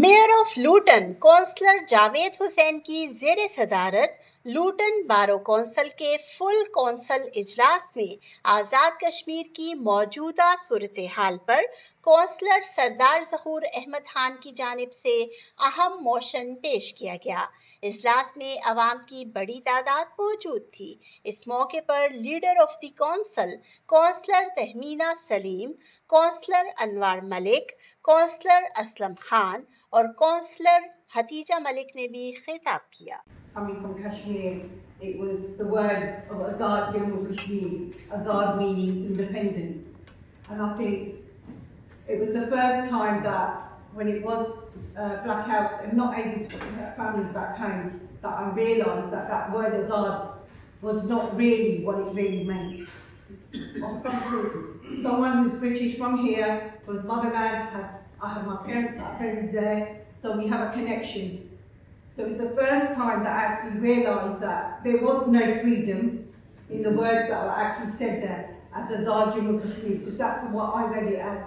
Mayor of Luton councillor Javed Hussain की जेर सदारत लूटन बारो कौंसिल के फुल कौंसिल इजलास में आज़ाद कश्मीर की मौजूदा सूरत हाल पर कौंसलर सरदार ज़हूर अहमद खान की जानिब से अहम मोशन पेश किया गया। इजलास में अवाम की बड़ी तादाद मौजूद थी। इस मौके पर leader of the council councillor Tahmina Saleem, councillor Anwar Malik, councillor Aslam Khan और कौंसलर हतीजा मलिक ने भी खिताब किया। Coming from Kashmir, it was the words of Azad Jammu Kashmir, Azad meaning independent. And I think it was the first time that when it was blackout and not able to get families back home, that I realised that that word Azad was not really what it really meant. Someone who's British from here, was motherland, I have my parents that are there, so we have a connection. So it's the first time that I actually realised that there was no freedom in the words that were actually said there as Azad Jammu Kashmir, because that's what I read it as,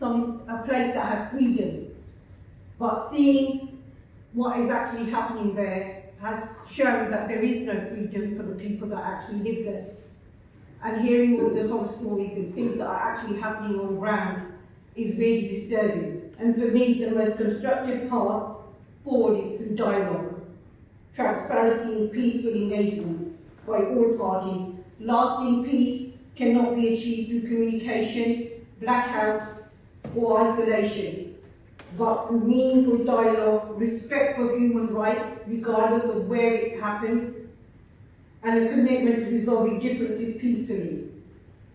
a place that has freedom. But seeing what is actually happening there has shown that there is no freedom for the people that actually live there. And hearing all the horror stories and things that are actually happening on ground is really disturbing. And for me, the most constructive path forward is through dialogue, transparency and peaceful engagement by all parties. Lasting peace cannot be achieved through communication, blackouts or isolation, but through meaningful dialogue, respect for human rights regardless of where it happens, and a commitment to resolving differences peacefully.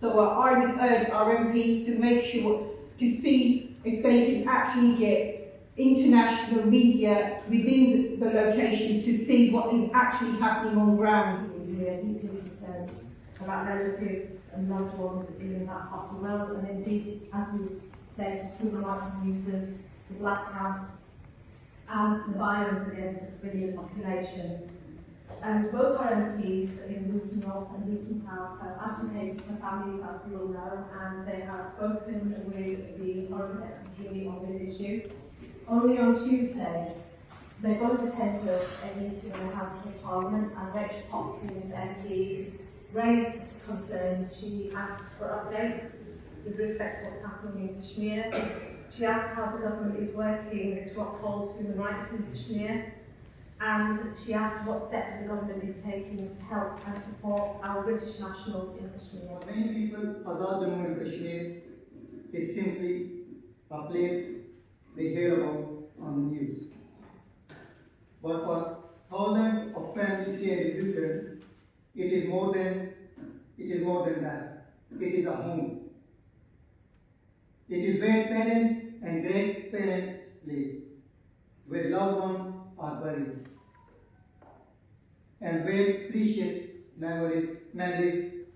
So I would urge our MPs to make sure to see if they can actually get international media within the location to see what is actually happening on ground. We are deeply concerned about relatives and loved ones in that part of the world, and indeed, as we said, human rights abuses, the blackouts, and the violence against the civilian population. Both our MPs in Luton North and Luton South have advocated for families, as you all know, and they have spoken with the Foreign Secretary on this issue. Only on Tuesday, they both attended a meeting in the House of Parliament, and Rachel Hopkins MP raised concerns. She asked for updates with respect to what's happening in Kashmir. She asked how the government is working to uphold human rights in Kashmir, and she asked what steps the government is taking to help and support our British nationals in Kashmir. For many people, Azad Jammu Kashmir is simply a place they hear about on the news. But for thousands of families here in Luton, it is more than that. It is a home. It is where parents and grandparents live, where loved ones are buried, and where precious memories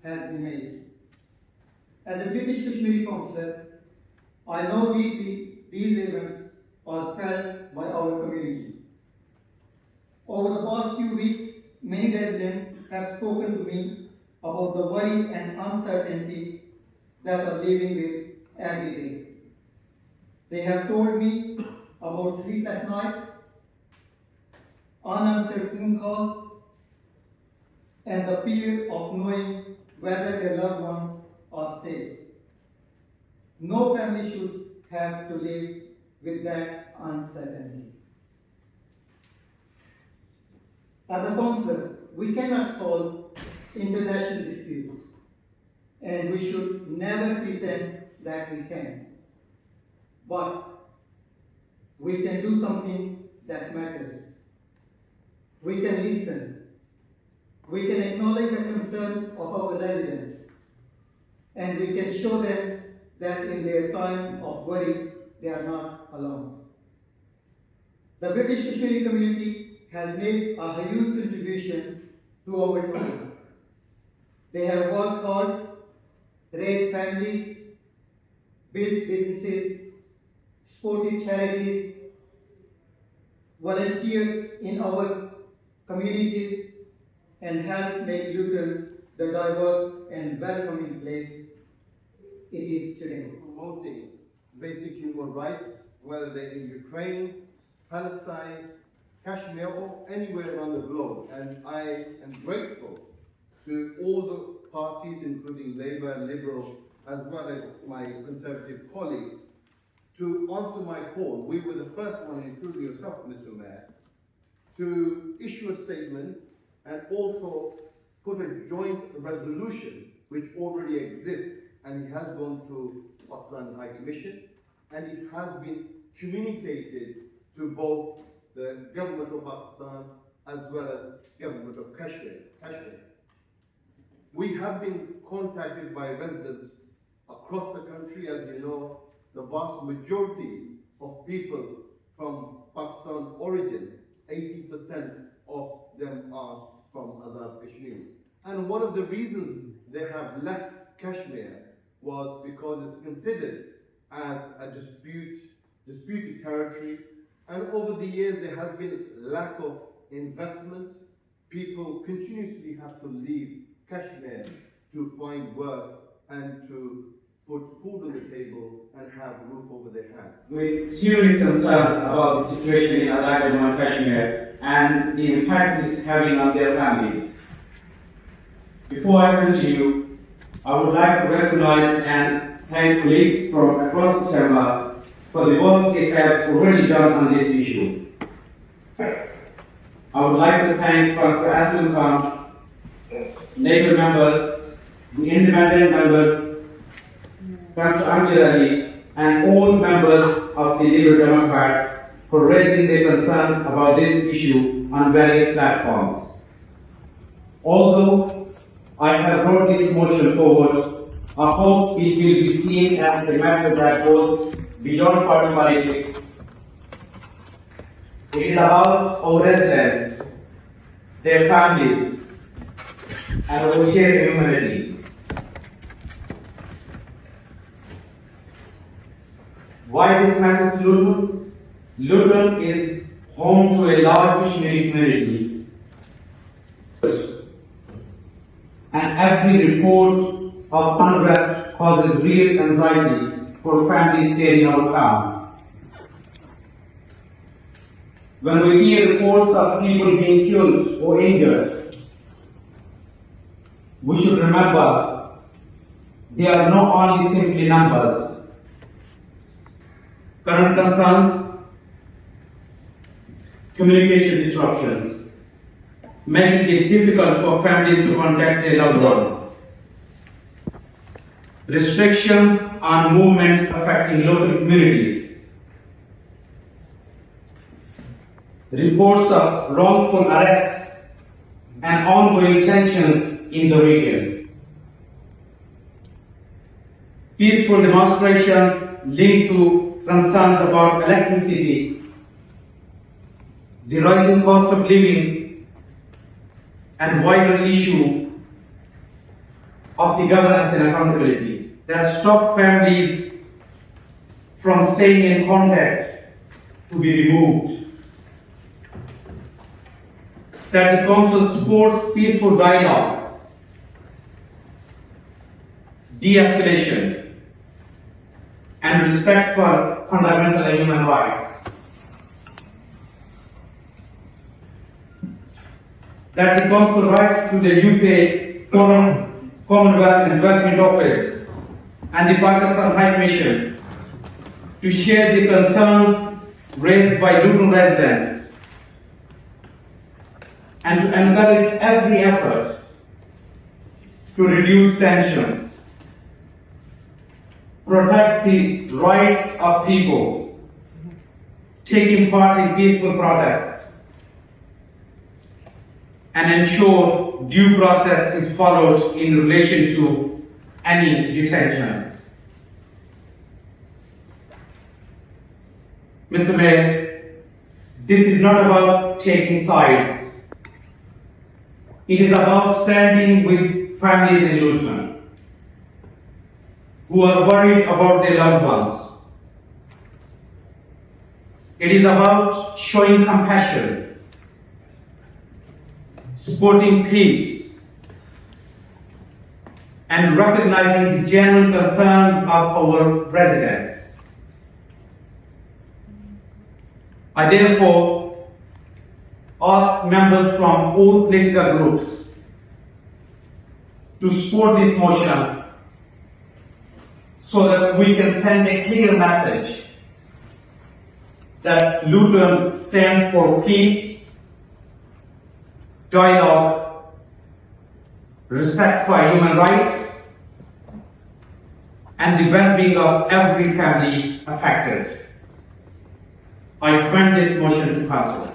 have been made. As a British Kashmiri councillor, I know deeply these events are felt by our community. Over the past few weeks, many residents have spoken to me about the worry and uncertainty that are living with every day. They have told me about sleepless nights, unanswered phone calls, and the fear of knowing whether their loved ones are safe. No family should have to live with that uncertainty. As a councillor, we cannot solve international disputes, and we should never pretend that we can. But we can do something that matters. We can listen. We can acknowledge the concerns of our residents, and we can show them that in their time of worry, they are not alone. The British Kashmiri community has made a huge contribution to our town. They have worked hard, raised families, built businesses, supported charities, volunteered in our communities, and helped make Luton the diverse and welcoming place it is today. Promoting basic human rights, whether they're in Ukraine, Palestine, Kashmir, or anywhere around the globe. And I am grateful to all the parties, including Labour, Liberal, as well as my Conservative colleagues, to answer my call. We were the first one, including yourself, Mr. Mayor, to issue a statement and also put a joint resolution which already exists, and it has gone to Pakistan High Commission, and it has been communicated to both the government of Pakistan as well as government of Kashmir. We have been contacted by residents across the country. As you know, the vast majority of people from Pakistan origin, 80% of them are from Azad Kashmir. And one of the reasons they have left Kashmir was because it's considered as a disputed territory. And over the years, there has been lack of investment. People continuously have to leave Kashmir to find work and to put food on the table and have a roof over their heads. With serious concerns about the situation in Azad Jammu Kashmir and the impact it's having on their families. Before I continue, I would like to recognize and thank colleagues from across the chamber for the work they have already done on this issue. I would like to thank Dr. Azad Khan, Labour members, the independent members, Dr. Amjad Ali, and all members of the Liberal Democrats for raising their concerns about this issue on various platforms. Although I have brought this motion forward, I hope it will be seen as a matter that goes beyond party politics. It is about our residents, their families, and our shared humanity. Why this matters to Luton? Luton is home to a large missionary community, and every report of unrest causes real anxiety for families here in our town. When we hear reports of people being killed or injured, we should remember they are not only simply numbers. Current concerns, communication disruptions, making it difficult for families to contact their loved ones. Restrictions on movement affecting local communities. Reports of wrongful arrests and ongoing tensions in the region. Peaceful demonstrations linked to concerns about electricity, the rising cost of living, and wider issue of the governance and accountability that stop families from staying in contact to be removed. That the Council supports peaceful dialogue, de-escalation, and respect for fundamental and human rights. That the Council writes to the UK Commonwealth and Development Office and the Pakistan High Commission to share the concerns raised by Luton residents and to encourage every effort to reduce tensions, protect the rights of people taking part in peaceful protests, and ensure due process is followed in relation to any detentions. Mr. Mayor, this is not about taking sides. It is about standing with families in Luton who are worried about their loved ones. It is about showing compassion, supporting peace, and recognizing the genuine concerns of our residents. I therefore ask members from all political groups to support this motion so that we can send a clear message that Luton stands for peace, dialogue, respect for human rights, and the well-being of every family affected. I grant this motion to Council.